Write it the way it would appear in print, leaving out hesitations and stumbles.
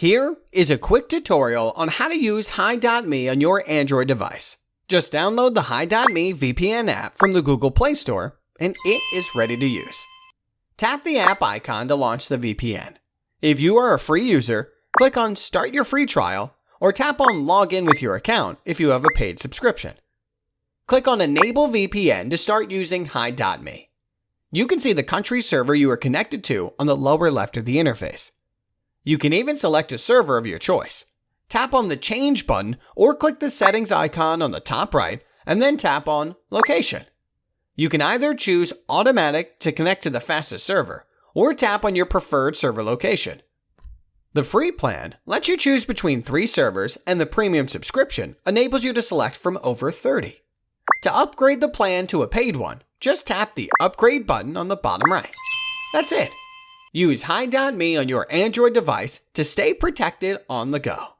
Here is a quick tutorial on how to use hide.me on your Android device. Just download the hide.me VPN app from the Google Play Store and it is ready to use. Tap the app icon to launch the VPN. If you are a free user, click on Start Your Free Trial or tap on Log In with your account if you have a paid subscription. Click on Enable VPN to start using hide.me. You can see the country server you are connected to on the lower left of the interface. You can even select a server of your choice. Tap on the Change button or click the settings icon on the top right and then tap on Location. You can either choose Automatic to connect to the fastest server or tap on your preferred server location. The free plan lets you choose between 3 servers and the premium subscription enables you to select from over 30. To upgrade the plan to a paid one, just tap the Upgrade button on the bottom right. That's it. Use hide.me on your Android device to stay protected on the go.